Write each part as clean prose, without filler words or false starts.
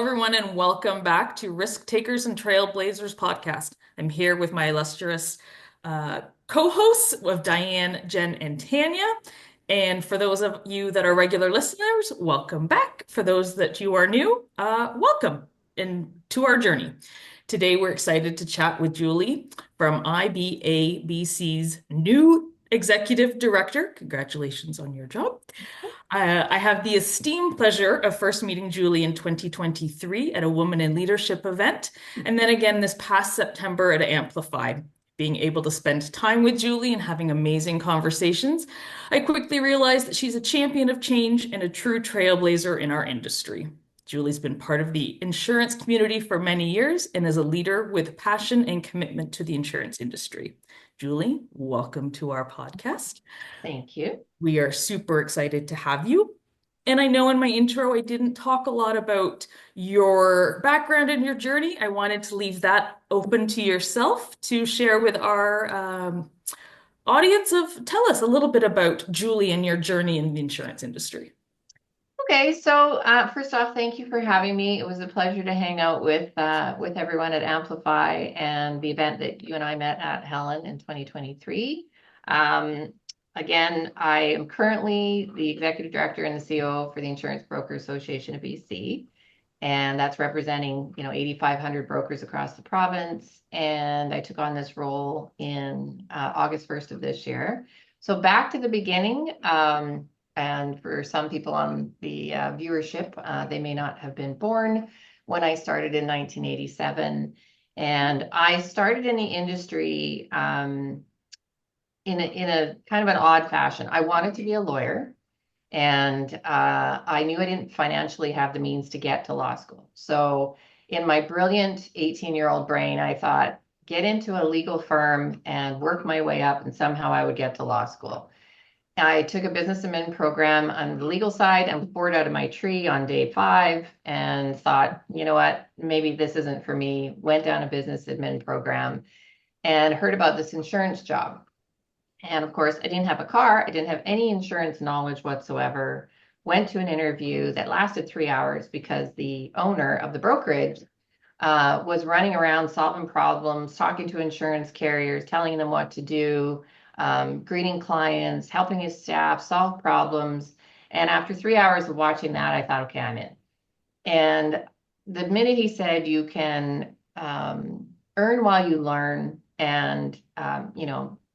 everyone, and welcome back to Risk Takers and Trailblazers podcast. I'm here with my illustrious co-hosts of Diane, Jen, and Tanya. And for those of you that are regular listeners, welcome back. For those that you are new, welcome to our journey. Today, we're excited to chat with Julie from IBABC's new executive director. Congratulations on your job. I have the esteemed pleasure of first meeting Julie in 2023 at a Woman in Leadership event, and then again this past September at Amplify. Being able to spend time with Julie and having amazing conversations, I quickly realized that she's a champion of change and a true trailblazer in our industry. Julie's been part of the insurance community for many years and is a leader with passion and commitment to the insurance industry. Julie, welcome to our podcast. Thank you. We are super excited to have you. And I know in my intro, I didn't talk a lot about your background and your journey. I wanted to leave that open to yourself to share with our audience tell us a little bit about Julie and your journey in the insurance industry. Okay, so first off, thank you for having me. It was a pleasure to hang out with everyone at Amplify and the event that you and I met at Helen in 2023. Again, I am currently the executive director and the COO for the Insurance Broker Association of BC, and that's representing 8,500 brokers across the province. And I took on this role in August 1st of this year. So back to the beginning. And for some people on the viewership, they may not have been born when I started in 1987. And I started in the industry in a kind of an odd fashion. I wanted to be a lawyer, and I knew I didn't financially have the means to get to law school. So in my brilliant 18-year-old brain, I thought, get into a legal firm and work my way up, and somehow I would get to law school. I took a business admin program on the legal side and was bored out of my tree on day 5 and thought, you know what, maybe this isn't for me. Went down a business admin program and heard about this insurance job. And of course, I didn't have a car. I didn't have any insurance knowledge whatsoever. Went to an interview that lasted 3 hours because the owner of the brokerage was running around solving problems, talking to insurance carriers, telling them what to do, greeting clients, helping his staff solve problems. And after 3 hours of watching that, I thought, okay, I'm in. And the minute he said you can earn while you learn, and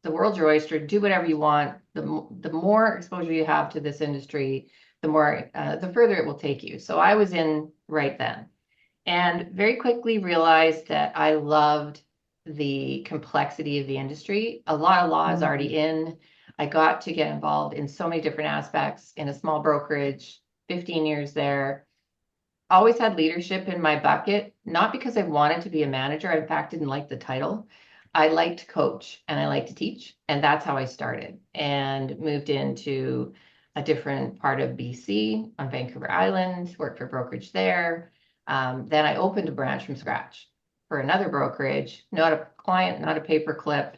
the world's your oyster, do whatever you want, the more exposure you have to this industry, the further it will take you. So I was in right then, and very quickly realized that I loved the complexity of the industry. A lot of law is already in. I got to get involved in so many different aspects in a small brokerage, 15 years there. Always had leadership in my bucket, not because I wanted to be a manager. I, in fact, didn't like the title. I liked to coach and I liked to teach. And that's how I started and moved into a different part of BC on Vancouver Island, worked for brokerage there. Then I opened a branch from scratch for another brokerage, not a client, not a paperclip.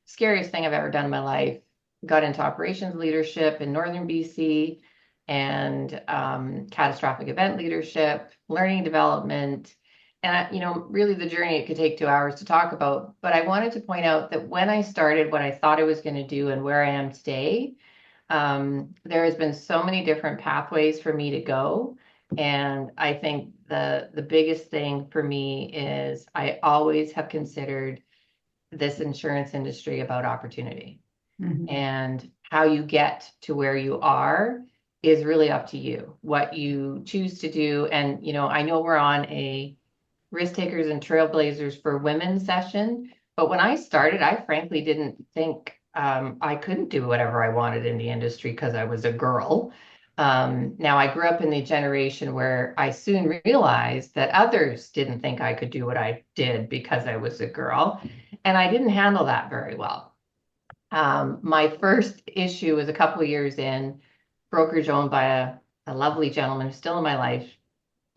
Scariest thing I've ever done in my life. Got into operations leadership in Northern BC and catastrophic event leadership, learning development. And, really the journey, it could take 2 hours to talk about. But I wanted to point out that when I started what I thought I was going to do and where I am today, there has been so many different pathways for me to go. And I think the biggest thing for me is I always have considered this insurance industry about opportunity. Mm-hmm. And how you get to where you are is really up to you, what you choose to do. And, I know we're on a Risk Takers and Trailblazers for Women session, but when I started, I frankly didn't think I couldn't do whatever I wanted in the industry because I was a girl. Now, I grew up in the generation where I soon realized that others didn't think I could do what I did because I was a girl, and I didn't handle that very well. My first issue was a couple of years in, brokerage owned by a lovely gentleman who's still in my life,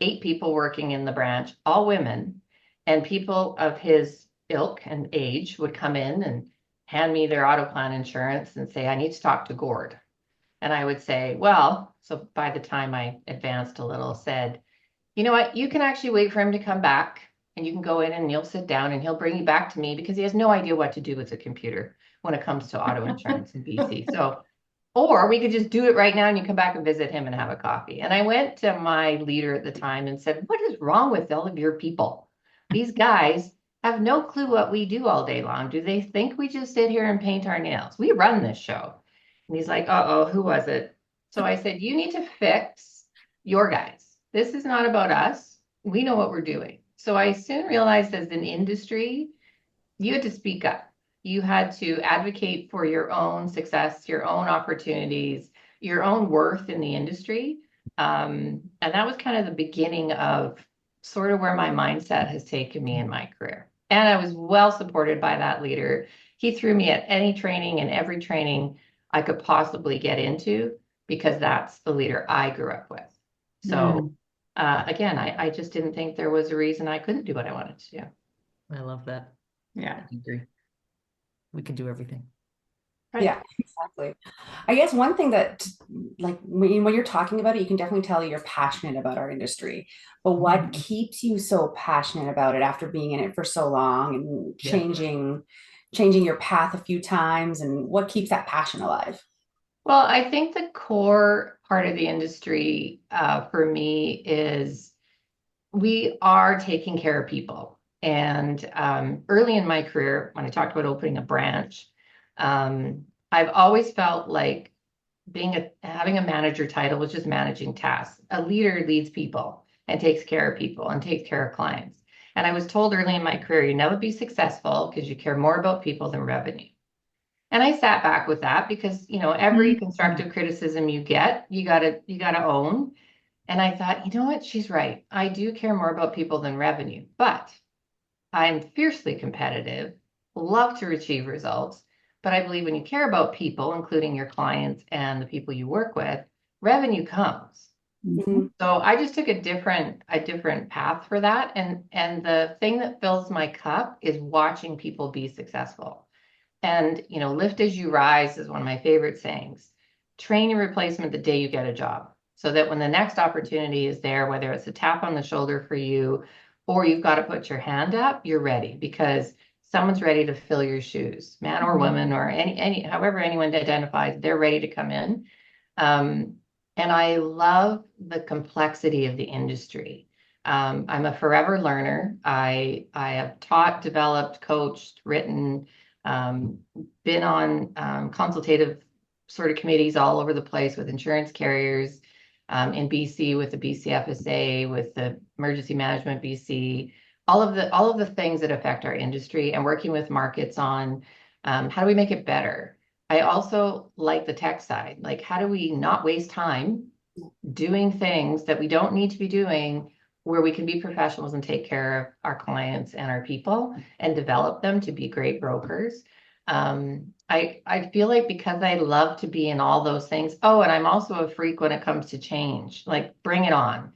8 people working in the branch, all women, and people of his ilk and age would come in and hand me their auto plan insurance and say, I need to talk to Gord. And I would say, well, so by the time I advanced a little, said, you know what? You can actually wait for him to come back and you can go in and you'll sit down and he'll bring you back to me because he has no idea what to do with the computer when it comes to auto insurance in BC. So, or we could just do it right now and you come back and visit him and have a coffee. And I went to my leader at the time and said, what is wrong with all of your people? These guys have no clue what we do all day long. Do they think we just sit here and paint our nails? We run this show. And he's like, uh-oh, who was it? So I said, you need to fix your guys. This is not about us. We know what we're doing. So I soon realized as an industry, you had to speak up. You had to advocate for your own success, your own opportunities, your own worth in the industry. And that was kind of the beginning of sort of where my mindset has taken me in my career. And I was well supported by that leader. He threw me at any training and every training I could possibly get into because that's the leader I grew up with. So Mm. again, I just didn't think there was a reason I couldn't do what I wanted to do. I love that. Yeah. I agree. We can do everything. Right. Yeah, exactly. I guess one thing that, like, when you're talking about it, you can definitely tell you're passionate about our industry. But what keeps you so passionate about it after being in it for so long and Yeah. changing your path a few times, and what keeps that passion alive? Well, I think the core part of the industry for me is we are taking care of people. And early in my career, when I talked about opening a branch, I've always felt like having a manager title was just managing tasks. A leader leads people and takes care of people and takes care of clients. And I was told early in my career, you never be successful because you care more about people than revenue. And I sat back with that because, every constructive criticism you get, you gotta own. And I thought, you know what? She's right. I do care more about people than revenue, but I'm fiercely competitive, love to achieve results. But I believe when you care about people, including your clients and the people you work with, revenue comes. Mhm. So I just took a different path for that. And the thing that fills my cup is watching people be successful. And, lift as you rise is one of my favorite sayings. Train your replacement the day you get a job so that when the next opportunity is there, whether it's a tap on the shoulder for you or you've got to put your hand up, you're ready because someone's ready to fill your shoes, man or woman or however anyone identifies, they're ready to come in. Um, and I love the complexity of the industry. I'm a forever learner. I have taught, developed, coached, written, um, been on consultative sort of committees all over the place with insurance carriers in BC, with the BCFSA, with the Emergency Management BC, all of the things that affect our industry, and working with markets on how do we make it better. I also like the tech side. Like, how do we not waste time doing things that we don't need to be doing where we can be professionals and take care of our clients and our people and develop them to be great brokers. I feel like because I love to be in all those things. Oh, and I'm also a freak when it comes to change. Like, bring it on.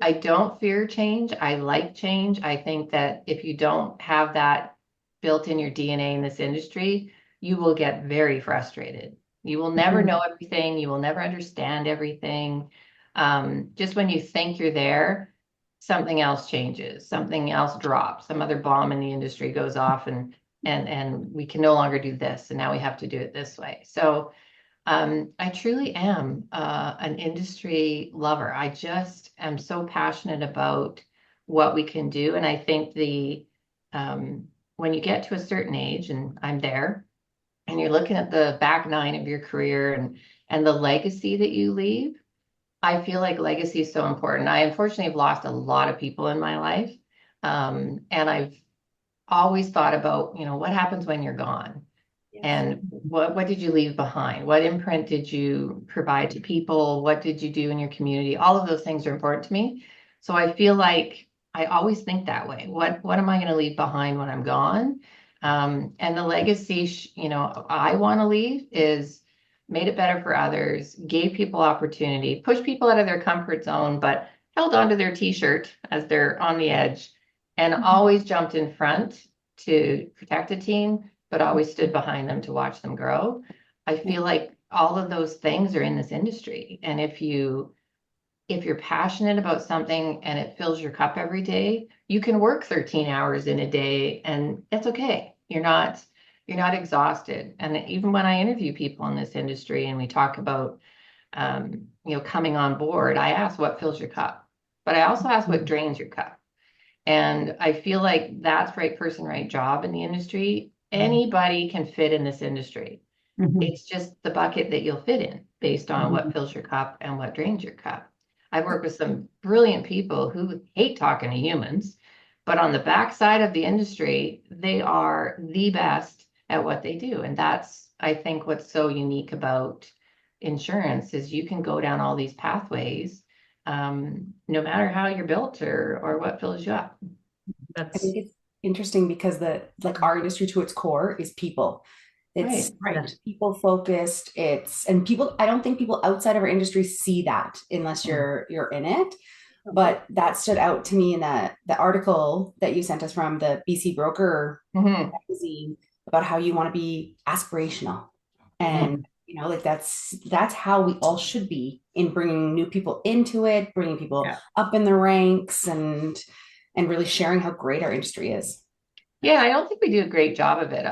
I don't fear change. I like change. I think that if you don't have that built in your DNA in this industry, you will get very frustrated. You will never know everything. You will never understand everything. Just when you think you're there, something else changes, something else drops, some other bomb in the industry goes off, and we can no longer do this, and now we have to do it this way. So I truly am an industry lover. I just am so passionate about what we can do. And I think when you get to a certain age, and I'm there, and you're looking at the back nine of your career and the legacy that you leave, I feel like legacy is so important. I unfortunately have lost a lot of people in my life. And I've always thought about, what happens when you're gone? Yes. And what did you leave behind? What imprint did you provide to people? What did you do in your community? All of those things are important to me. So I feel like I always think that way. What am I going to leave behind when I'm gone? And the legacy, I want to leave is made it better for others, gave people opportunity, pushed people out of their comfort zone, but held onto their t-shirt as they're on the edge, and always jumped in front to protect a team, but always stood behind them to watch them grow. I feel like all of those things are in this industry. And if you if you're passionate about something and it fills your cup every day, you can work 13 hours in a day and that's okay. You're not exhausted. And even when I interview people in this industry and we talk about coming on board, I ask what fills your cup, but I also ask what drains your cup. And I feel like that's right person, right job in the industry. Anybody can fit in this industry. Mhm. It's just the bucket that you'll fit in based on what Mhm. fills your cup and what drains your cup. I've worked with some brilliant people who hate talking to humans, but on the backside of the industry, they are the best at what they do. And that's, I think, what's so unique about insurance is you can go down all these pathways, no matter how you're built or what fills you up. I That's think it's interesting because the like our industry to its core is people. It's Right. right. people focused. And people, I don't think people outside of our industry see that unless Mm. you're in it. But that stood out to me in the article that you sent us from the BC Broker Mhm. magazine about how you want to be aspirational. And Mhm. like that's how we all should be in bringing new people into it, bringing people Yeah. up in the ranks and really sharing how great our industry is. Yeah, I don't think we do a great job of it.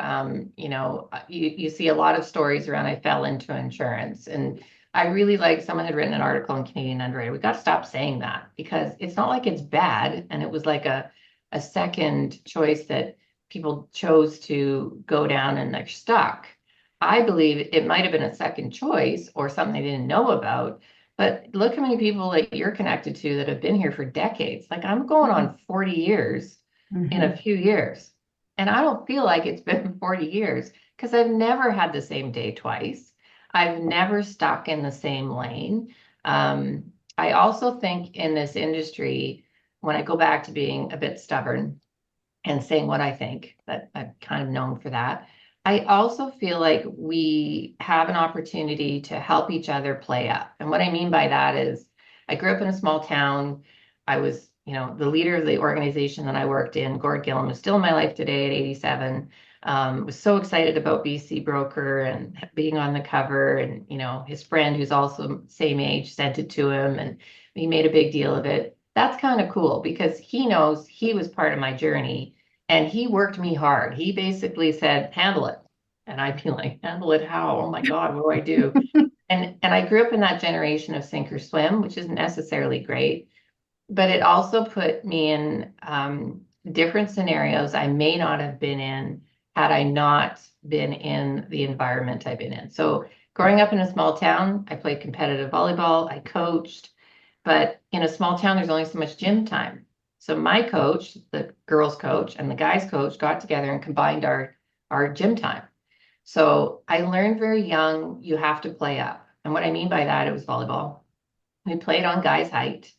You see a lot of stories around I fell into insurance, and I really like someone had written an article in Canadian Underwriter. We got to stop saying that because it's not like it's bad, and it was like a second choice that people chose to go down and they're stuck. I believe it might have been a second choice or something they didn't know about. But look how many people that you're connected to that have been here for decades. Like I'm going on 40 years in a Mhm. few years. And I don't feel like it's been 40 years because I've never had the same day twice. I've never stuck in the same lane. Um, I also think in this industry, when I go back to being a bit stubborn and saying what I think, that I'm kind of known for that. I also feel like we have an opportunity to help each other play up. And what I mean by that is I grew up in a small town. I was, the leader of the organization that I worked in, Gord Gillum, is still in my life today at 87. Was so excited about BC Broker and being on the cover. And, his friend who's also same age sent it to him and he made a big deal of it. That's kind of cool because he knows he was part of my journey and he worked me hard. He basically said, handle it. And I'd be like, handle it how? Oh my God, what do I do? And I grew up in that generation of sink or swim, which isn't necessarily great, but it also put me in different scenarios I may not have been in had I not been in the environment I've been in. So growing up in a small town, I played competitive volleyball, I coached, but in a small town, there's only so much gym time. So my coach, the girls coach and the guys coach got together and combined our gym time. So I learned very young, you have to play up. And what I mean by that, it was volleyball. We played on guys' height,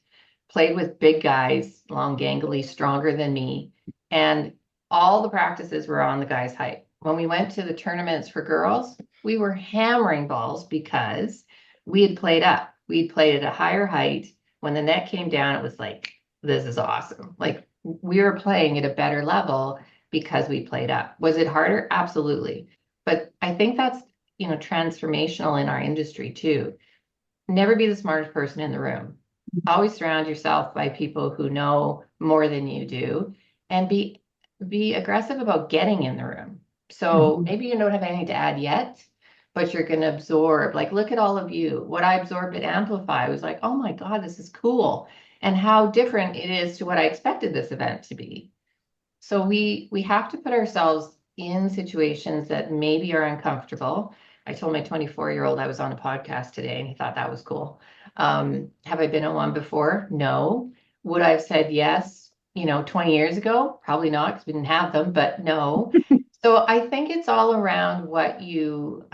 played with big guys, long, gangly, stronger than me. And all the practices were on the guys' height. When we went to the tournaments for girls, we were hammering balls because we had played up. We'd played at a higher height. When the net came down, it was like, this is awesome. Like we were playing at a better level because we played up. Was it harder? Absolutely. But I think that's, transformational in our industry too. Never be the smartest person in the room. Always surround yourself by people who know more than you do and be aggressive about getting in the room. So Mhm. maybe you don't have anything to add yet, but you're going to absorb. Like, look at all of you. What I absorbed at Amplify was like, oh my God, this is cool. And how different it is to what I expected this event to be. So we have to put ourselves in situations that maybe are uncomfortable. I told my 24-year-old I was on a podcast today and he thought that was cool. Have I been on one before? No. Would I have said yes, 20 years ago? Probably not because we didn't have them, but no. So I think it's all around what you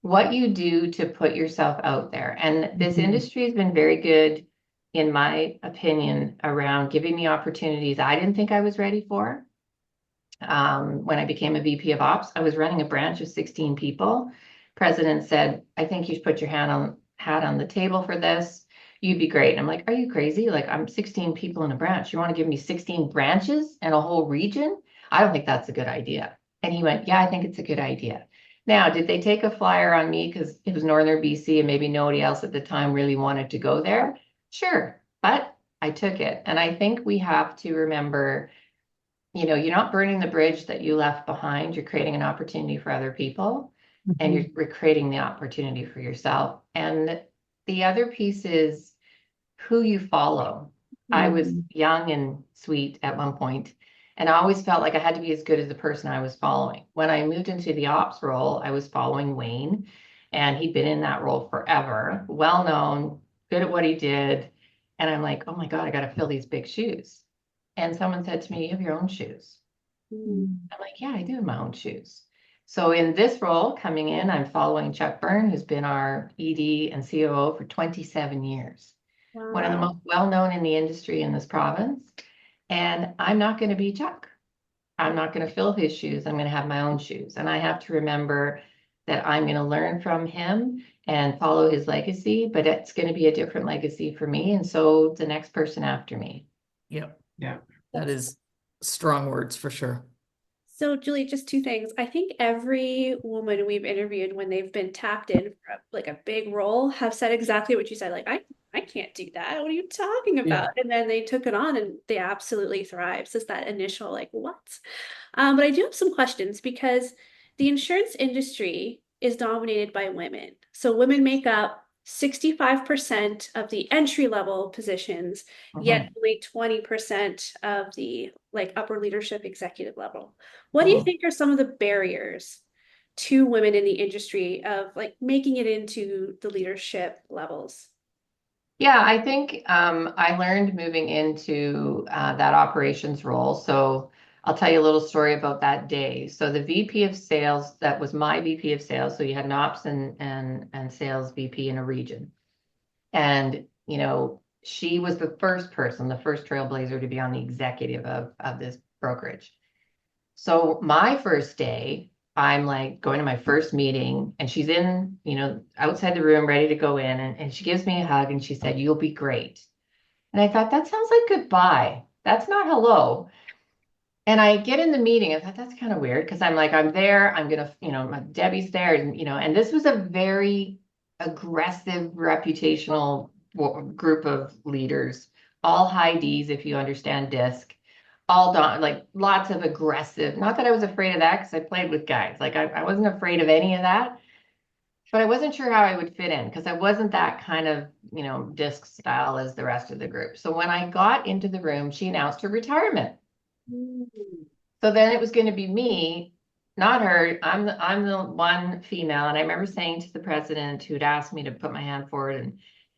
do to put yourself out there. And this Mhm. industry has been very good, in my opinion, around giving me opportunities I didn't think I was ready for. When I became a VP of Ops, I was running a branch of 16 people. President said, I think you should put your hat on the table for this. You'd be great. And I'm like, are you crazy? Like, I'm 16 people in a branch. You want to give me 16 branches and a whole region? I don't think that's a good idea. And he went, yeah, I think it's a good idea. Now, did they take a flyer on me because it was Northern BC and maybe nobody else at the time really wanted to go there? Sure, but I took it. And I think we have to remember, you're not burning the bridge that you left behind. You're creating an opportunity for other people, and Mhm. you're creating the opportunity for yourself. And the other piece is who you follow. I was Mm. young and sweet at one point, and I always felt like I had to be as good as the person I was following. When I moved into the ops role, I was following Wayne, and he'd been in that role forever, well known, good at what he did. And I'm like, oh my God, I got to fill these big shoes. And someone said to me, you have your own shoes. Mm. I'm like, yeah, I do have my own shoes. So in this role coming in, I'm following Chuck Byrne, who's been our ED and COO for 27 years, one of the Wow. most well-known in the industry in this province. And I'm not going to be Chuck. I'm not going to fill his shoes. I'm going to have my own shoes. And I have to remember that I'm going to learn from him and follow his legacy, but it's going to be a different legacy for me. And so the next person after me. Yep. Yeah. That is strong words for sure. So, Julie, just two things. I think every woman we've interviewed when they've been tapped in for like a big role have said exactly what you said. Like, I can't do that. What are you talking Yeah. about? And then they took it on and they absolutely thrive. So it's that initial like, what? But I do have some questions because the insurance industry is dominated by women. So women make up 65% of the entry level positions, yet Mhm. only 20% of the like upper leadership executive level. What do you Mhm. think are some of the barriers to women in the industry of like making it into the leadership levels? Yeah, I think I learned moving into that operations role. So I'll tell you a little story about that day. So the VP of sales, that was my VP of sales. So you had an ops and sales VP in a region. And, she was the first person, the first trailblazer to be on the executive of this brokerage. So my first day, I'm like going to my first meeting and she's in, outside the room ready to go in and she gives me a hug and she said, you'll be great. And I thought, that sounds like goodbye. That's not hello. And I get in the meeting. I thought that's kind of weird because I'm like, I'm there. I'm gonna, my Debbie's there, and this was a very aggressive, reputational group of leaders, all high D's, if you understand disc, all done, like lots of aggressive. Not that I was afraid of that because I played with guys. Like I wasn't afraid of any of that, but I wasn't sure how I would fit in because I wasn't that kind of, disc style as the rest of the group. So when I got into the room, she announced her retirement. So then it was going to be me, not her. I'm the one female. And I remember saying to the president who'd asked me to put my hand forward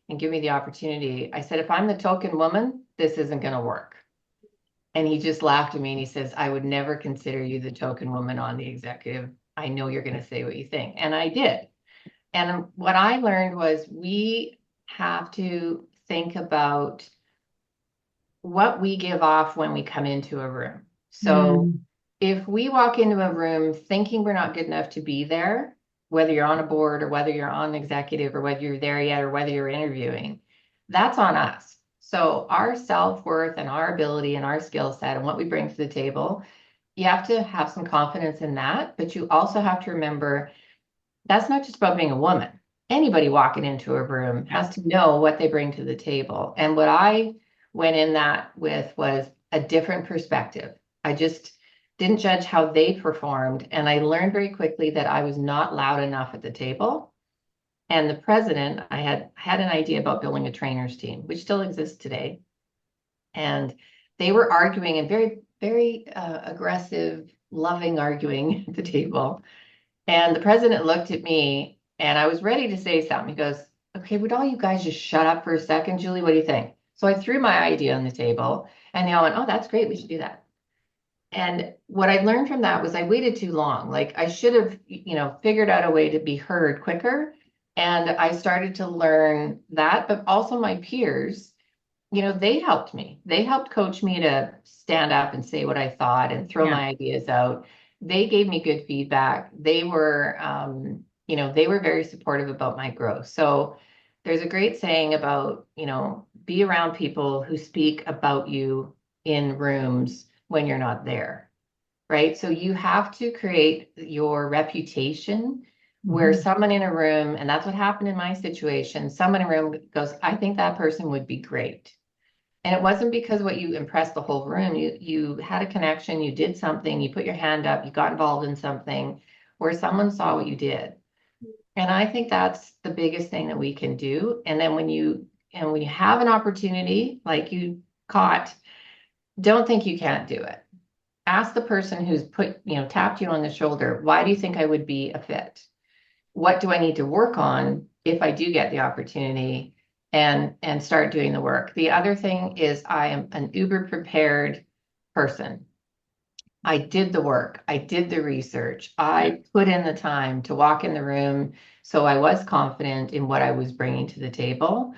and give me the opportunity, I said, if I'm the token woman, this isn't going to work. And he just laughed at me and he says, I would never consider you the token woman on the executive. I know you're going to say what you think. And I did. And what I learned was we have to think about what we give off when we come into a room. So Mm. if we walk into a room thinking we're not good enough to be there, whether you're on a board or whether you're on executive or whether you're there yet or whether you're interviewing, that's on us. So our self-worth and our ability and our skill set and what we bring to the table, you have to have some confidence in that, but you also have to remember that's not just about being a woman. Anybody walking into a room has to know what they bring to the table. And what I went in that with was a different perspective. I just didn't judge how they performed. And I learned very quickly that I was not loud enough at the table. And the president, I had an idea about building a trainers team, which still exists today. And they were arguing and very, very aggressive, loving arguing at the table. And the president looked at me and I was ready to say something. He goes, okay, would all you guys just shut up for a second? Julie, what do you think? So I threw my idea on the table and they all went, oh, that's great. We should do that. And what I learned from that was I waited too long. Like I should have, figured out a way to be heard quicker. And I started to learn that, but also my peers, they helped me. They helped coach me to stand up and say what I thought and throw Yeah. my ideas out. They gave me good feedback. They were very supportive about my growth. So there's a great saying about, be around people who speak about you in rooms when you're not there, right? So you have to create your reputation where someone in a room, and that's what happened in my situation, someone in a room goes, I think that person would be great. And it wasn't because what you impressed the whole room. You had a connection, you did something, you put your hand up, you got involved in something where someone saw what you did. And I think that's the biggest thing that we can do. And then when you have an opportunity like you caught, don't think you can't do it. Ask the person who's tapped you on the shoulder, why do you think I would be a fit? What do I need to work on if I do get the opportunity, and start doing the work. The other thing is I am an uber prepared person. I did the work. I did the research. I put in the time to walk in the room. So I was confident in what I was bringing to the table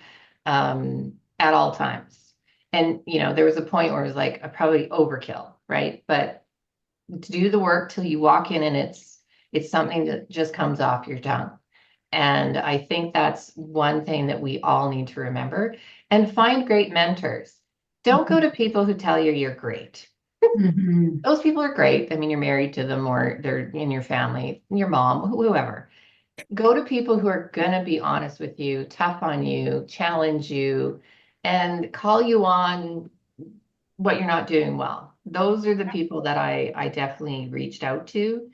at all times. And, there was a point where it was like, I probably overkill, right? But to do the work till you walk in and it's something that just comes off your tongue. And I think that's one thing that we all need to remember, and find great mentors. Don't go to people who tell you you're great. Those people are great. I mean, you're married to them or they're in your family, your mom, whoever. Go to people who are going to be honest with you, tough on you, challenge you, and call you on what you're not doing well. Those are the people that I definitely reached out to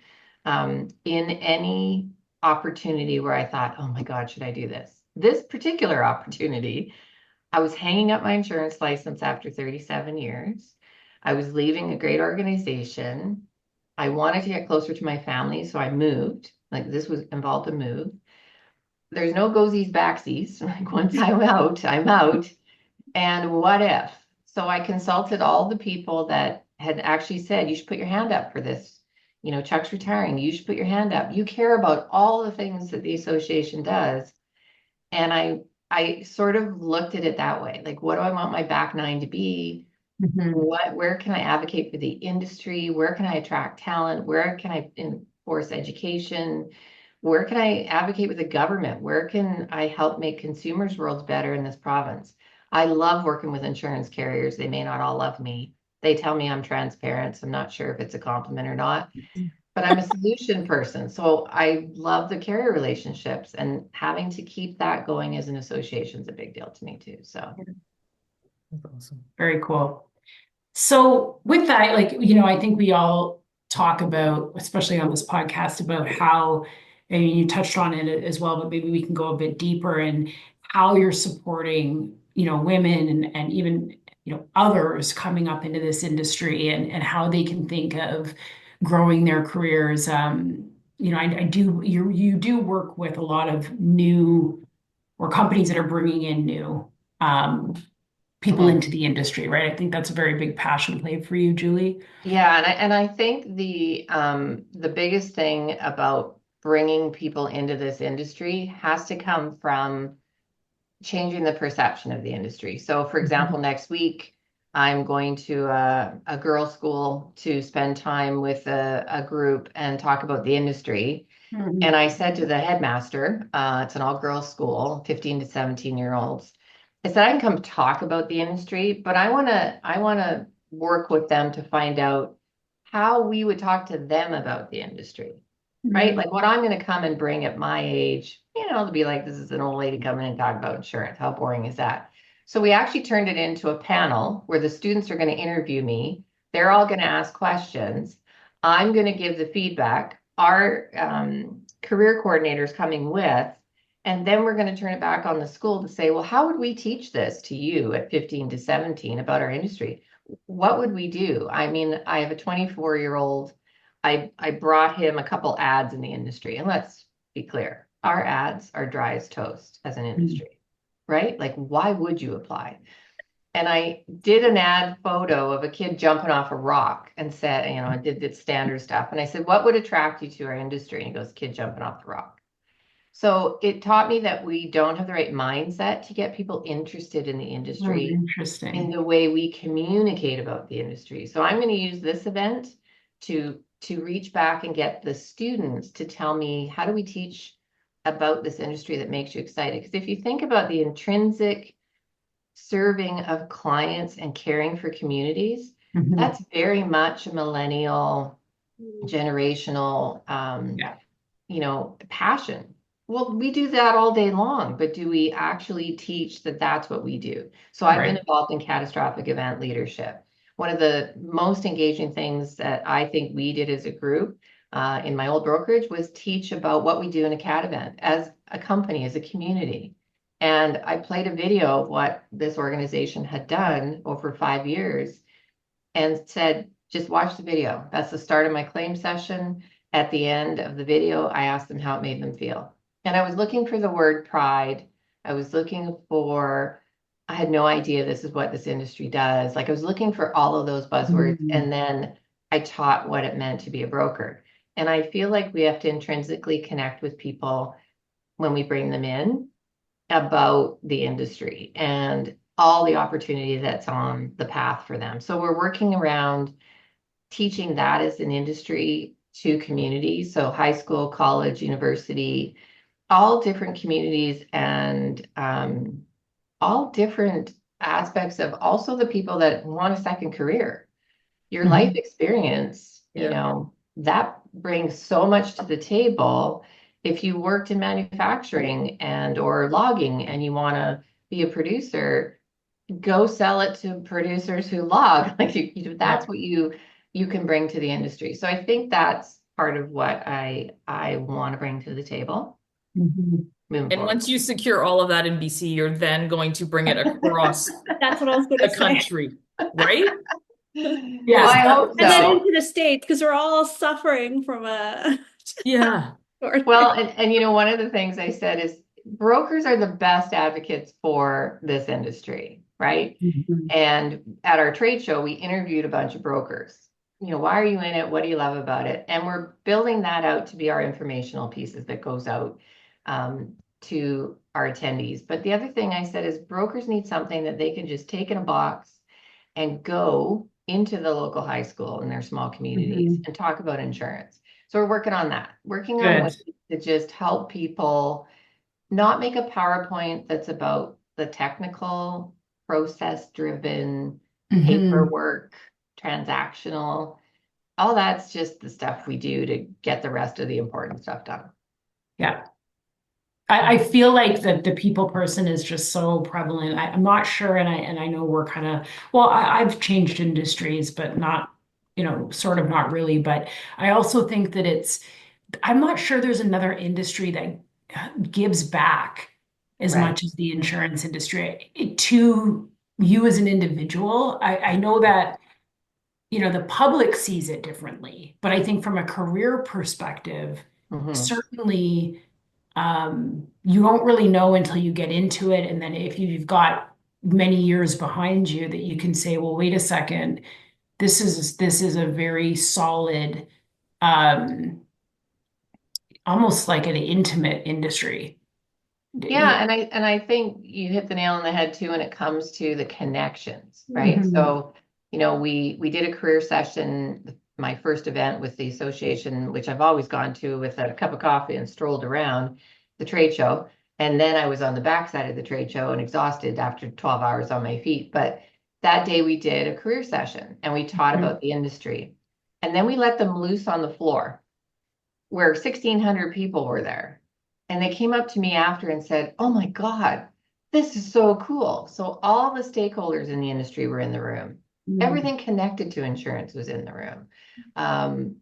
in any opportunity where I thought, oh my God, should I do this? This particular opportunity, I was hanging up my insurance license after 37 years. I was leaving a great organization. I wanted to get closer to my family, so I moved. Like, this was involved a move. There's no goesies backsies. Like, once I'm out, I'm out. And what if? So I consulted all the people that had actually said, you should put your hand up for this. Chuck's retiring. You should put your hand up. You care about all the things that the association does. And I sort of looked at it that way. Like, what do I want my back nine to be? Where can I advocate for the industry? Where can I attract talent? Where can I enforce education? Where can I advocate with the government? Where can I help make consumers' worlds better in this province? I love working with insurance carriers. They may not all love me. They tell me I'm transparent, so I'm not sure if it's a compliment or not, but I'm a solution person. So I love the carrier relationships, and having to keep that going as an association is a big deal to me too. So That's awesome. Very cool. So with that, I think we all talk about, especially on this podcast, about how, and you touched on it as well, but maybe we can go a bit deeper in how you're supporting, women and even, others coming up into this industry, and how they can think of growing their careers. You do work with a lot of new, or companies that are bringing in new, people into the industry, right? I think that's a very big passion play for you, Julie. yeah, and I think the biggest thing about bringing people into this industry has to come from changing the perception of the industry. So, for example, next week I'm going to a girls' school to spend time with a group and talk about the industry. And I said to the headmaster, it's an all-girls school, 15 to 17-year-olds. I said, I can come talk about the industry, but I want to work with them to find out how we would talk to them about the industry, right? Like, what I'm going to come and bring at my age, to be like, this is an old lady coming and talk about insurance. How boring is that? So we actually turned it into a panel where the students are going to interview me. They're all going to ask questions. I'm going to give the feedback. Our career coordinators coming with, and then we're going to turn it back on the school to say, well, how would we teach this to you at 15 to 17 about our industry? What would we do? I mean, I have a 24-year-old. I brought him a couple ads in the industry, and let's be clear, our ads are dry as toast as an industry, right? Like, why would you apply? And I did an ad photo of a kid jumping off a rock and said, I did the standard stuff. And I said, what would attract you to our industry? And he goes, kid jumping off the rock. So it taught me that we don't have the right mindset to get people interested in the industry, interesting, in the way we communicate about the industry. So I'm going to use this event to reach back and get the students to tell me, how do we teach about this industry that makes you excited? Because if you think about the intrinsic serving of clients and caring for communities, that's very much a millennial, generational, passion. Well, we do that all day long, but do we actually teach that that's what we do? So I've been Right. involved in catastrophic event leadership. One of the most engaging things that I think we did as a group in my old brokerage was teach about what we do in a cat event as a company, as a community. And I played a video of what this organization had done over 5 years and said, just watch the video. That's the start of my claim session. At the end of the video, I asked them how it made them feel. And I was looking for the word pride. I was looking for, I had no idea this is what this industry does. Like I was looking for all of those buzzwords. And then I taught what it meant to be a broker. And I feel like we have to intrinsically connect with people when we bring them in about the industry and all the opportunity that's on the path for them. So we're working around teaching that as an industry to communities. So high school, college, university, all different communities and all different aspects of also the people that want a second career. Your life experience, that brings so much to the table. If you worked in manufacturing and or logging and you want to be a producer, go sell it to producers who log. Like that's what you can bring to the industry. So I think that's part of what I want to bring to the table. And once you secure all of that in BC, you're then going to bring it across That's what I was going the to say. country, right? Yeah, I hope And then so. into the States, because we're all suffering from a Yeah. Well, and one of the things I said is brokers are the best advocates for this industry, right? And at our trade show, we interviewed a bunch of brokers. Why are you in it? What do you love about it? And we're building that out to be our informational pieces that goes out to our attendees. But the other thing I said is brokers need something that they can just take in a box and go into the local high school in their small communities and talk about insurance. So we're working on that, working on ways to just help people not make a PowerPoint that's about the technical, process-driven, paperwork, transactional. All that's just the stuff we do to get the rest of the important stuff done. Yeah. I feel like that the people person is just so prevalent. I'm not sure, and I know we're kind of I've changed industries, but not, sort of not really. But I also think that I'm not sure there's another industry that gives back as much as the insurance industry to you as an individual. I know that, the public sees it differently, but I think from a career perspective, certainly you don't really know until you get into it. And then if you've got many years behind you that you can say, well, wait a second, this is a very solid, almost like an intimate industry. Yeah, and I think you hit the nail on the head too when it comes to the connections, right? So, we did a career session, my first event with the association, which I've always gone to with a cup of coffee and strolled around the trade show. And then I was on the backside of the trade show and exhausted after 12 hours on my feet. But that day we did a career session and we taught about the industry. And then we let them loose on the floor where 1,600 people were there. And they came up to me after and said, oh my God, this is so cool. So all the stakeholders in the industry were in the room. Everything connected to insurance was in the room.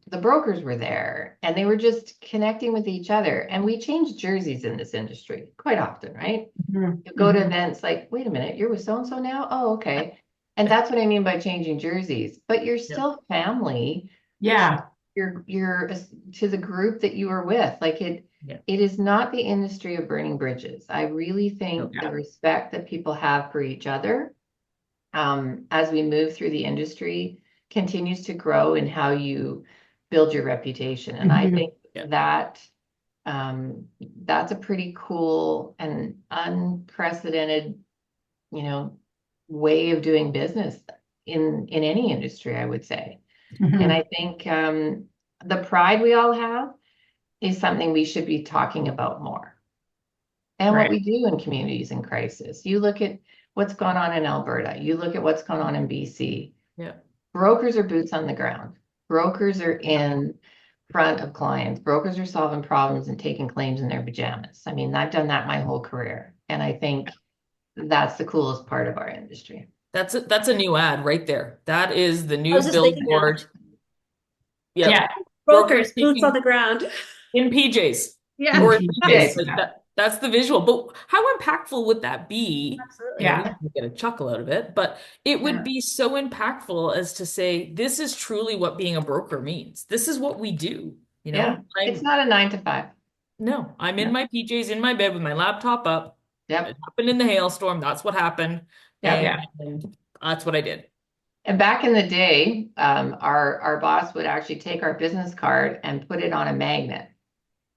The brokers were there and they were just connecting with each other. And we change jerseys in this industry quite often, right? You go to events like, wait a minute, you're with so-and-so now? Oh, okay. And that's what I mean by changing jerseys. But you're still family. Yeah. You're to the group that you are with. Like it is not the industry of burning bridges. I really think the respect that people have for each other as we move through the industry continues to grow in how you build your reputation. And I think that that's a pretty cool and unprecedented, way of doing business in any industry, I would say. And I think the pride we all have is something we should be talking about more. And what we do in communities in crisis. You look at what's gone on in Alberta. You look at what's gone on in BC. Yeah. Brokers are boots on the ground. Brokers are in front of clients. Brokers are solving problems and taking claims in their pajamas. I mean, I've done that my whole career. And I think that's the coolest part of our industry. That's a new ad right there. That is the I new was just thinking that. billboard. Yep. Yeah. Brokers Brokers, boots on taking the ground. in PJs Yeah, or in PJs, PJs. Like yeah. that's the visual. But how impactful would that be? And at absolutely. least Yeah. you get a chuckle out of it, but it would Yeah. be so impactful as to say, this is truly what being a broker means. This is what we do. You Yeah. know, It's not a 9 to 5. no, I'm in No. my PJs in my bed with my laptop up. Yep. It happened in the hailstorm. That's what happened. Yep. Yeah. And that's what I did. And back in the day, our boss would actually take our business card and put it on a magnet.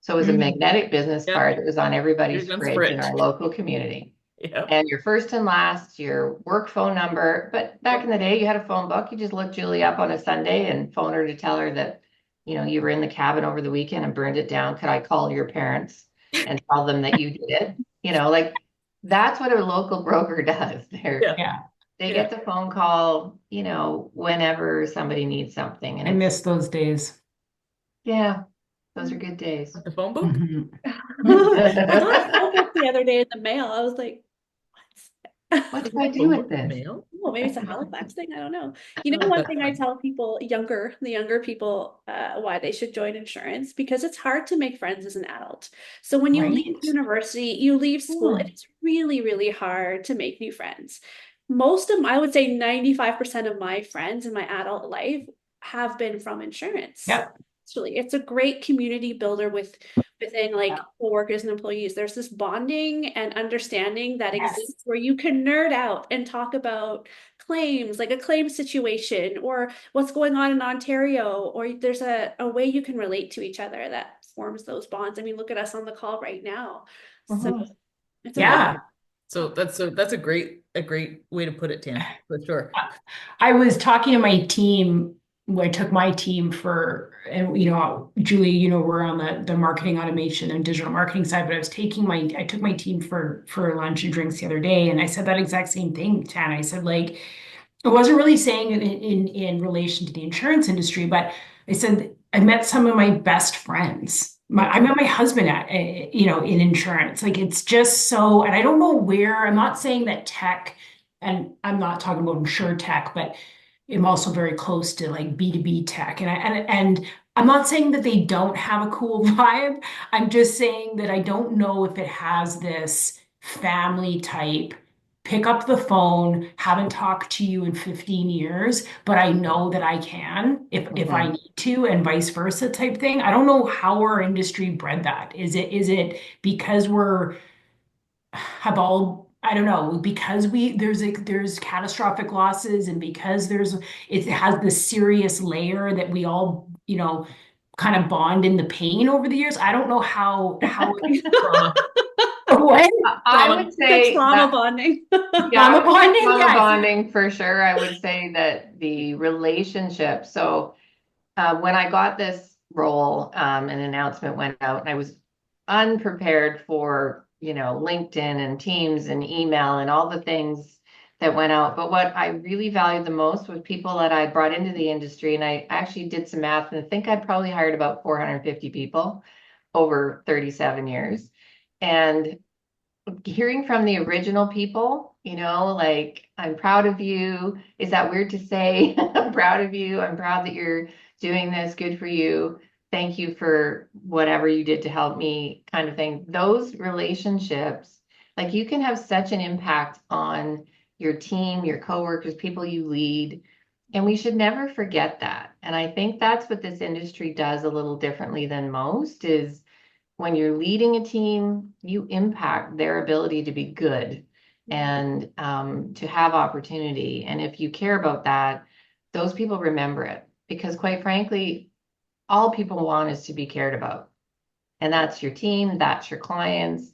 So it was a magnetic business Yep. card that was on everybody's Here's fridge in fridge. our local community. Yep. And your first and last, your work phone number. But back in the day, you had a phone book. You just looked Julie up on a Sunday and phone her to tell her that, you were in the cabin over the weekend and burned it down. Could I call your parents and tell them that you did it? Like that's what a local broker does. Yeah. Yeah. They Yeah. get the phone call, whenever somebody needs something. And I miss those days. yeah, those are good days. The phone book? Mhm. I got a phone book the other day in the mail. I was like, What what? do I do with this? Mail? Oh, maybe it's a Halifax thing. I don't know. One That's thing I fine. tell people, the younger people, why they should join insurance, because it's hard to make friends as an adult. So when you leave Right. university, you leave school, Yeah. it's really, really hard to make new friends. Most of, I would say 95% of my friends in my adult life have been from insurance. Yep. It's a great community builder within like Yeah. coworkers and employees. There's this bonding and understanding that Yes. exists where you can nerd out and talk about claims, like a claim situation or what's going on in Ontario, or there's a way you can relate to each other that forms those bonds. I mean, look at us on the call right now. So Mhm. it's Yeah. So that's a great way to put it, Tam, for sure. I was talking to my team. I took my team and Julie, we're on the marketing automation and digital marketing side, but I took my team for lunch and drinks the other day, and I said that exact same thing, Tan. I said, like, I wasn't really saying it in relation to the insurance industry, but I said I met some of my best friends. I met my husband in insurance. Like it's just so, and I don't know where. I'm not saying that tech, and I'm not talking about insure tech, but I'm also very close to like B2B tech, and I'm not saying that they don't have a cool vibe. I'm just saying that I don't know if it has this family type pick up the phone, haven't talked to you in 15 years, but I know that I can if I Mhm. need to, and vice versa type thing. I don't know how our industry bred that. Is it because I don't know, because there's catastrophic losses, and because it has this serious layer that we all, kind of bond in the pain over the years. I don't know how Trauma. what I Trauma. would the say trauma that, bonding. yeah, I would say bonding. trauma Yes. bonding for sure. I would say that the relationship. So when I got this role, an announcement went out, and I was unprepared for, LinkedIn and Teams and email and all the things that went out. But what I really valued the most was people that I brought into the industry. And I actually did some math, and I think I probably hired about 450 people over 37 years. And hearing from the original people, like, I'm proud of you. Is that weird to say? I'm proud of you. I'm proud that you're doing this. Good for you. Thank you for whatever you did to help me, kind of thing. Those relationships, like, you can have such an impact on your team, your coworkers, people you lead. And we should never forget that. And I think that's what this industry does a little differently than most is when you're leading a team, you impact their ability to be good and to have opportunity. And if you care about that, those people remember it because, quite frankly, all people want is to be cared about. And that's your team, that's your clients.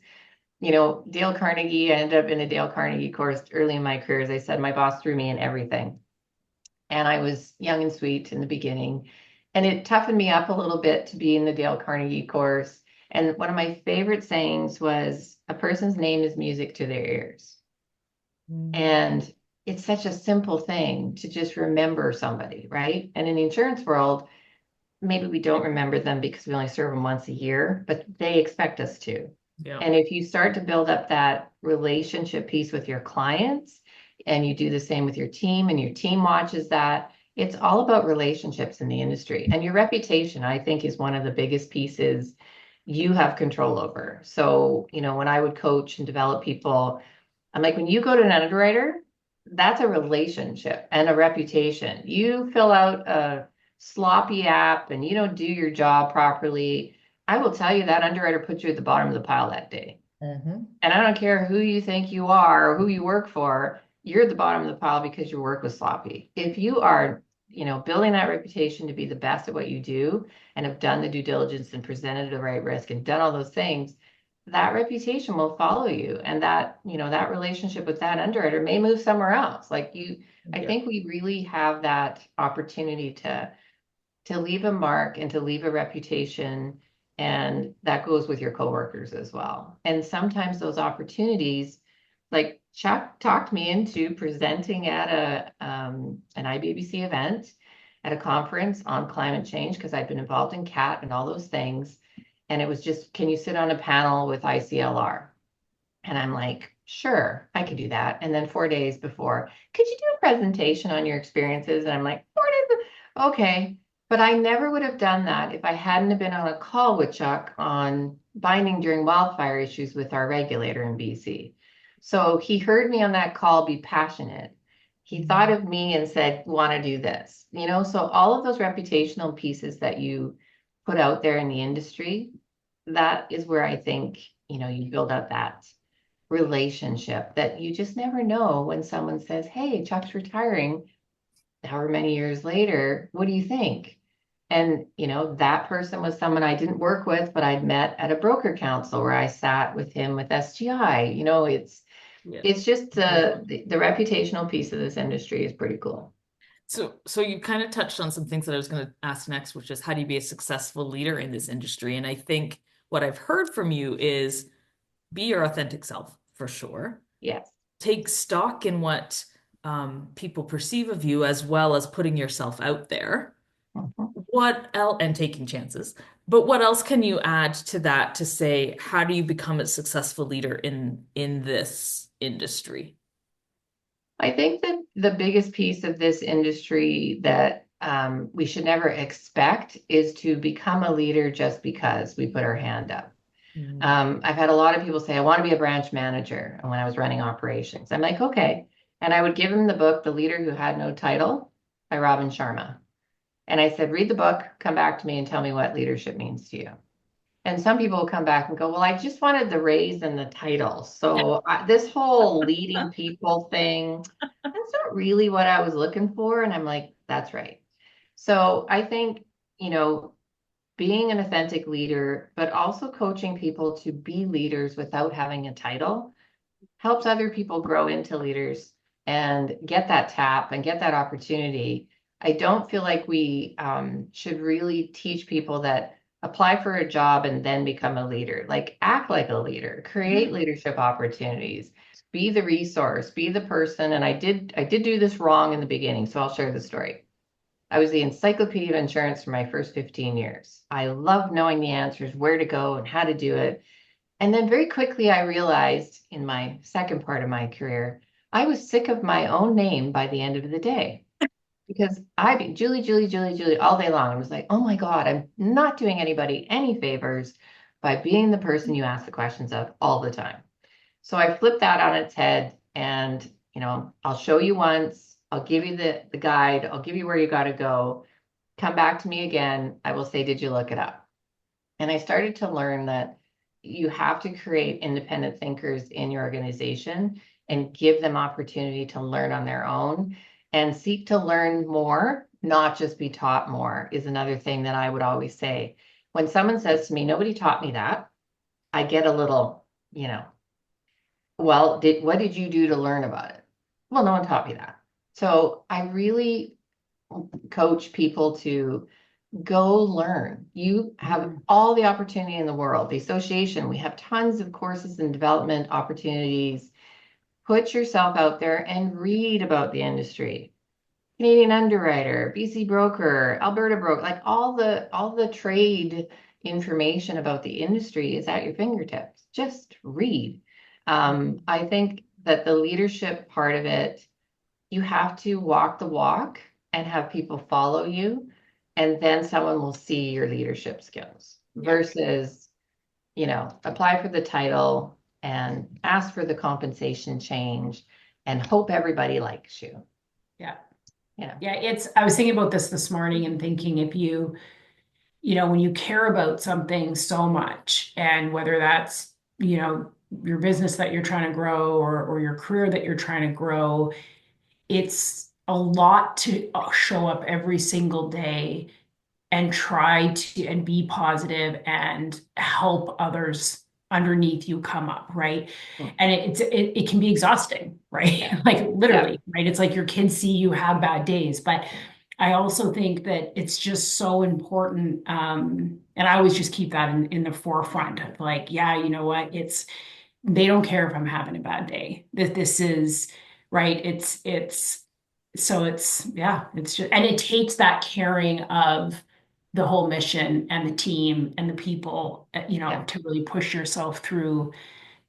Dale Carnegie, I ended up in a Dale Carnegie course early in my career. As I said, my boss threw me in everything. And I was young and sweet in the beginning. And it toughened me up a little bit to be in the Dale Carnegie course. And one of my favorite sayings was, a person's name is music to their ears. And it's such a simple thing to just remember somebody, right? And in the insurance world, maybe we don't remember them because we only serve them once a year, but they expect us to. Yeah. And if you start to build up that relationship piece with your clients and you do the same with your team and your team watches that, it's all about relationships in the industry. And your reputation, I think, is one of the biggest pieces you have control over. So, when I would coach and develop people, I'm like, when you go to an underwriter, that's a relationship and a reputation. You fill out a sloppy app and you don't do your job properly, I will tell you that underwriter puts you at the bottom of the pile that day. Mm-hmm. And I don't care who you think you are or who you work for, you're at the bottom of the pile because your work was sloppy. If you are, building that reputation to be the best at what you do and have done the due diligence and presented the right risk and done all those things, that reputation will follow you. And that, that relationship with that underwriter may move somewhere else. I think we really have that opportunity to leave a mark and to leave a reputation. And that goes with your coworkers as well. And sometimes those opportunities, like Chuck talked me into presenting at an IBBC event at a conference on climate change because I'd been involved in CAT and all those things. And it was just, can you sit on a panel with ICLR? And I'm like, sure, I could do that. And then 4 days before, could you do a presentation on your experiences? And I'm like, 4 days, okay. But I never would have done that if I hadn't have been on a call with Chuck on binding during wildfire issues with our regulator in BC. So he heard me on that call be passionate. He thought of me and said, want to do this, so all of those reputational pieces that you put out there in the industry, that is where I think, you build up that relationship that you just never know when someone says, hey, Chuck's retiring however many years later, what do you think? And, that person was someone I didn't work with, but I'd met at a broker council where I sat with him with SGI. It's just the reputational piece of this industry is pretty cool. So you kind of touched on some things that I was going to ask next, which is how do you be a successful leader in this industry? And I think what I've heard from you is be your authentic self for sure. Yes. Take stock in what people perceive of you as well as putting yourself out there. What else, and taking chances. But what else can you add to that to say, how do you become a successful leader in this industry? I think that the biggest piece of this industry that we should never expect is to become a leader just because we put our hand up. I've had a lot of people say, I want to be a branch manager. And when I was running operations, I'm like, okay. And I would give them the book, The Leader Who Had No Title by Robin Sharma. And I said, read the book, come back to me and tell me what leadership means to you. And some people will come back and go, well, I just wanted the raise and the title. So this whole leading people thing, that's not really what I was looking for. And I'm like, that's right. So I think, being an authentic leader, but also coaching people to be leaders without having a title helps other people grow into leaders and get that tap and get that opportunity. I don't feel like we should really teach people that apply for a job and then become a leader. Like act like a leader, create leadership opportunities, be the resource, be the person. And I did do this wrong in the beginning, so I'll share the story. I was the encyclopedia of insurance for my first 15 years. I loved knowing the answers, where to go and how to do it. And then very quickly, I realized in my second part of my career, I was sick of my own name by the end of the day because I'd be Julie all day long. I was like, oh my God, I'm not doing anybody any favors by being the person you ask the questions of all the time. So I flipped that on its head and, I'll show you once. I'll give you the guide. I'll give you where you got to go. Come back to me again. I will say, did you look it up? And I started to learn that you have to create independent thinkers in your organization and give them opportunity to learn on their own and seek to learn more, not just be taught more, is another thing that I would always say. When someone says to me, nobody taught me that, I get a little, well, what did you do to learn about it? Well, no one taught me that. So I really coach people to go learn. You have all the opportunity in the world. The association, we have tons of courses and development opportunities. Put yourself out there and read about the industry. Canadian Underwriter, BC Broker, Alberta Broker, like all the trade information about the industry is at your fingertips. Just read. I think that the leadership part of it, you have to walk the walk and have people follow you, and then someone will see your leadership skills versus, apply for the title and ask for the compensation change and hope everybody likes you. Yeah. Yeah. Yeah, I was thinking about this morning and thinking if when you care about something so much, and whether that's, your business that you're trying to grow, or your career that you're trying to grow, it's a lot to show up every single day and try to and be positive and help others underneath you come up, right? And it can be exhausting, right? Like literally, right? It's like your kids see you have bad days, but I also think that it's just so important. And I always just keep that in the forefront of like, yeah, you know what? They don't care if I'm having a bad day. This is right. It's just, and it takes that caring of the whole mission and the team and the people, to really push yourself through,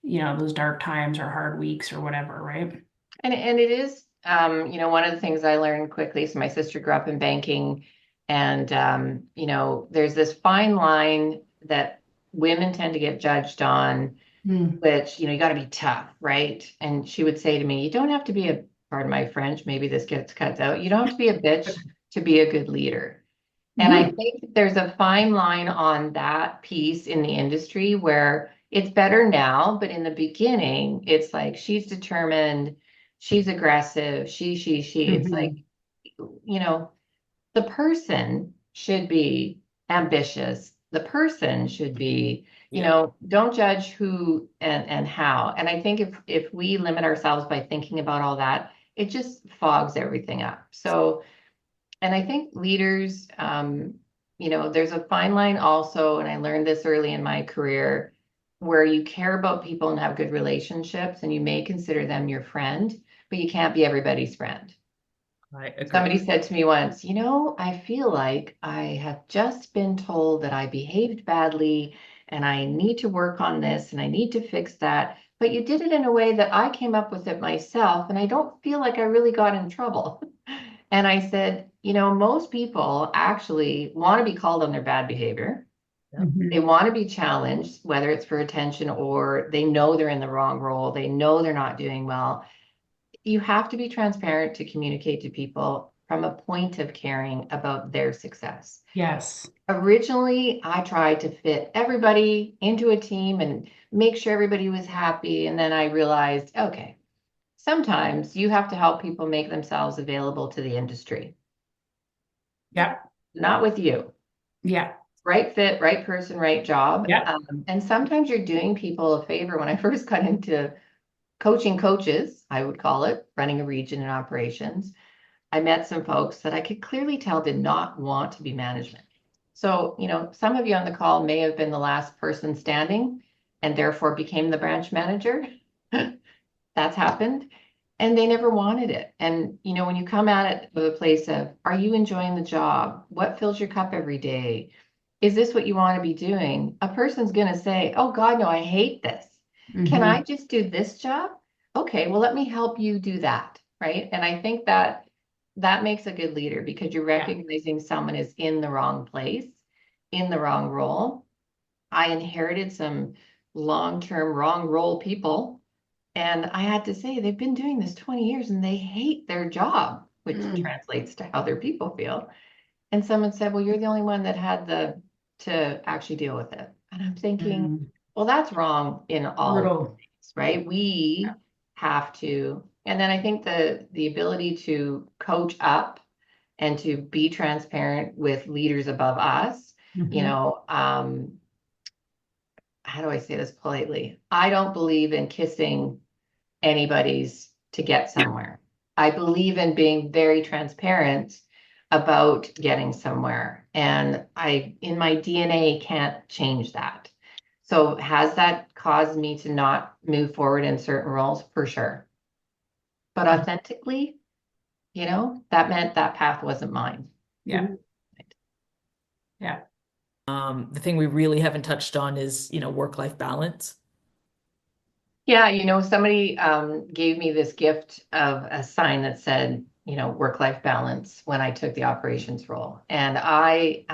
those dark times or hard weeks or whatever, right? And it is, one of the things I learned quickly. So my sister grew up in banking, and there's this fine line that women tend to get judged on, which, you got to be tough, right? And she would say to me, you don't have to be pardon my French, maybe this gets cut out. You don't have to be a bitch to be a good leader. And I think there's a fine line on that piece in the industry where it's better now, but in the beginning, it's like she's determined, she's aggressive, she. It's like, the person should be ambitious. The person should be, don't judge who and how. And I think if we limit ourselves by thinking about all that, it just fogs everything up. So, and I think leaders, there's a fine line also, and I learned this early in my career, where you care about people and have good relationships, and you may consider them your friend, but you can't be everybody's friend. I agree. Somebody said to me once, I feel like I have just been told that I behaved badly and I need to work on this and I need to fix that. But you did it in a way that I came up with it myself, and I don't feel like I really got in trouble. And I said, most people actually want to be called on their bad behavior. They want to be challenged, whether it's for attention or they know they're in the wrong role. They know they're not doing well. You have to be transparent to communicate to people from a point of caring about their success. Yes. Originally, I tried to fit everybody into a team and make sure everybody was happy. And then I realized, okay, sometimes you have to help people make themselves available to the industry. Yeah. Not with you. Yeah. Right fit, right person, right job. Yeah. And sometimes you're doing people a favor. When I first got into coaching coaches, I would call it, running a region in operations, I met some folks that I could clearly tell did not want to be management. So, some of you on the call may have been the last person standing and therefore became the branch manager. That's happened. And they never wanted it. And, when you come at it with a place of, are you enjoying the job? What fills your cup every day? Is this what you want to be doing? A person's going to say, oh God, no, I hate this. Can I just do this job? Okay, well, let me help you do that. Right. And I think that makes a good leader, because you're recognizing someone is in the wrong place, in the wrong role. I inherited some long-term wrong role people, and I had to say they've been doing this 20 years and they hate their job, which translates to how their people feel. And someone said, well, you're the only one that had to actually deal with it. And I'm thinking, well, that's wrong in all ways, right? We have to. And then I think the ability to coach up and to be transparent with leaders above us, how do I say this politely? I don't believe in kissing anybody's to get somewhere. I believe in being very transparent about getting somewhere. And in my DNA, can't change that. So has that caused me to not move forward in certain roles? For sure. But authentically, that meant that path wasn't mine. Yeah. Mhm. Yeah. The thing we really haven't touched on is, work-life balance. Yeah, somebody gave me this gift of a sign that said, work-life balance when I took the operations role. And I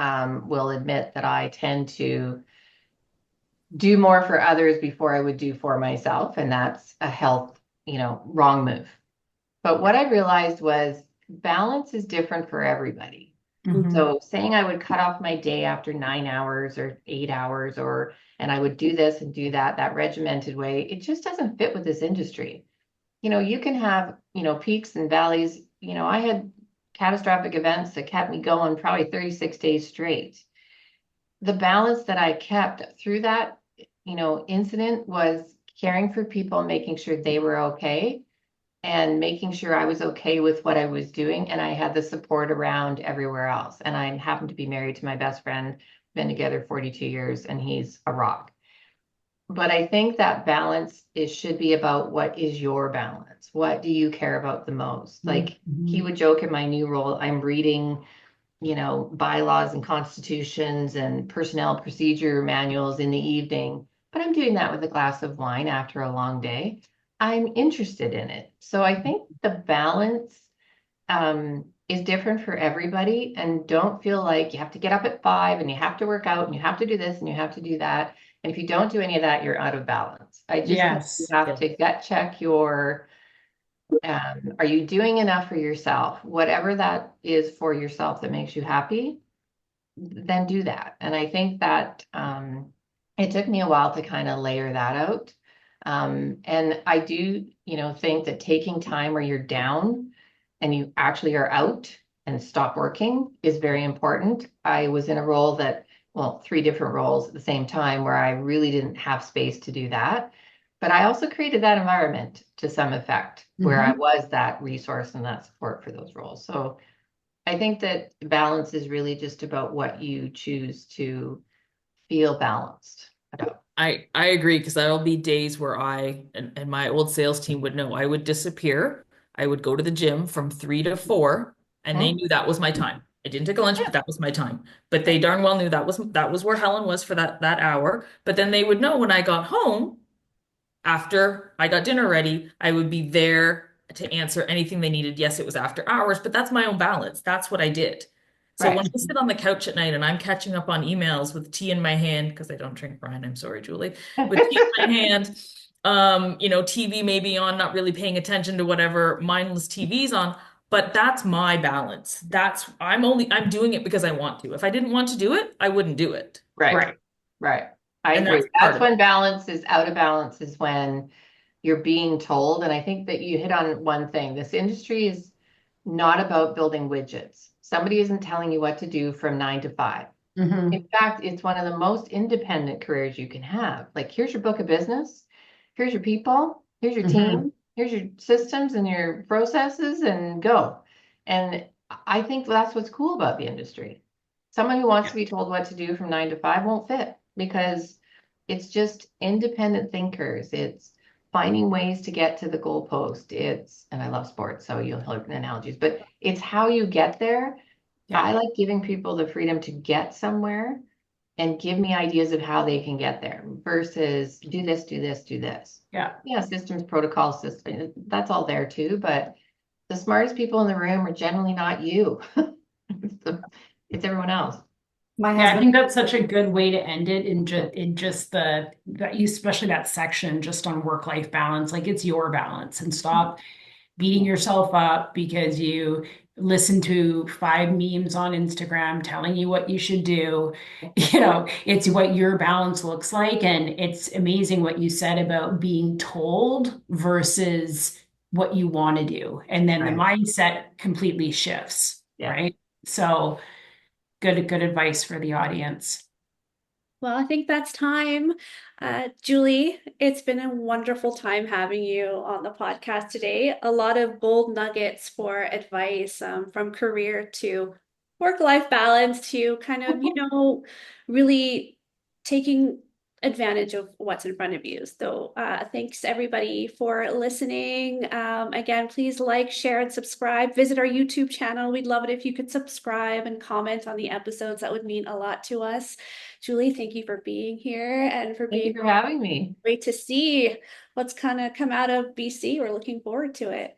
will admit that I tend to do more for others before I would do for myself. And that's a health, wrong move. But what I realized was balance is different for everybody. Mhm. So saying I would cut off my day after 9 hours or 8 hours, and I would do this and do that, that regimented way, it just doesn't fit with this industry. You can have, peaks and valleys. I had catastrophic events that kept me going probably 36 days straight. The balance that I kept through that, incident was caring for people, making sure they were okay and making sure I was okay with what I was doing. And I had the support around everywhere else. And I happened to be married to my best friend, been together 42 years, and he's a rock. But I think that balance should be about what is your balance? What do you care about the most? Like he would joke in my new role, I'm reading, bylaws and constitutions and personnel procedure manuals in the evening, but I'm doing that with a glass of wine after a long day. I'm interested in it. So I think the balance is different for everybody, and don't feel like you have to get up at 5 and you have to work out and you have to do this and you have to do that. And if you don't do any of that, you're out of balance. I just think you Yes. have to gut check are you doing enough for yourself? Whatever that is for yourself that makes you happy, then do that. And I think that it took me a while to kind of layer that out. And I do, think that taking time where you're down and you actually are out and stop working is very important. I was in a role well, 3 different roles at the same time where I really didn't have space to do that. But I also created that environment to some effect where I was that resource and that support for those roles. So I think that balance is really just about what you choose to feel balanced about. I agree, because that'll be days where and my old sales team would know I would disappear. I would go to the gym from 3 to 4, and they Mhm. knew that was my time. I didn't take a lunch, but that was my time. But they darn well knew that was where Helen was for that hour. But then they would know when I got home, after I got dinner ready, I would be there to answer anything they needed. Yes, it was after hours, but that's my own balance. That's what I did. So when Right. I sit on the couch at night and I'm catching up on emails with tea in my hand, because I don't drink Brian, I'm sorry, Julie, with tea in my hand, TV may be on, not really paying attention to whatever mindless TV's on, but that's my balance. I'm doing it because I want to. If I didn't want to do it, I wouldn't do it. Right. Right. Right. I And that's agree. part That's of it. when balance is out of balance, is when you're being told. And I think that you hit on one thing. This industry is not about building widgets. Somebody isn't telling you what to do from 9 to 5. In fact, it's one of the most independent careers you can have. Like, here's your book of business, here's your people, here's your team, here's your systems and your processes, and go. And I think that's what's cool about the industry. Someone who wants to be told what to do from 9 to 5 won't fit, because it's just independent thinkers. It's finding ways to get to the goalpost. And I love sports, so you'll hear analogies, but it's how you get there. Yeah. I like giving people the freedom to get somewhere and give me ideas of how they can get there versus do this, do this, do this. Yeah. Yeah, systems, protocol, system, that's all there too, but the smartest people in the room are generally not you. It's everyone else. My Yeah, I husband, think that's such a good way to end it in just that you, especially that section just on work-life balance. Like, it's your balance, and stop beating yourself up because you listen to 5 memes on Instagram telling you what you should do. It's what your balance looks like. And it's amazing what you said about being told versus what you want to do. And then the mindset completely shifts, Yeah. right? So good advice for the audience. Well, I think that's time. Julie, it's been a wonderful time having you on the podcast today. A lot of gold nuggets for advice, from career to work-life balance to kind of, really taking advantage of what's in front of you. So thanks everybody for listening. Again, please like, share, and subscribe. Visit our YouTube channel. We'd love it if you could subscribe and comment on the episodes. That would mean a lot to us. Julie, thank you for being here and for Thank you being for having me. great to see what's kind of come out of BC. We're looking forward to it.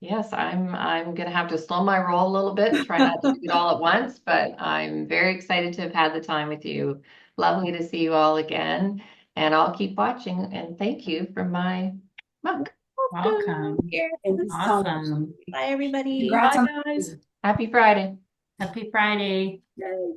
Yes, I'm gonna have to slow my roll a little bit and try not to do it all at once, but I'm very excited to have had the time with you. Lovely to see you all again, and I'll keep watching. And thank you for my mug. Welcome. Here. Thank you so much. Awesome. Bye, everybody. Congrats Bye, on guys. Happy Friday. Happy Friday. Yay.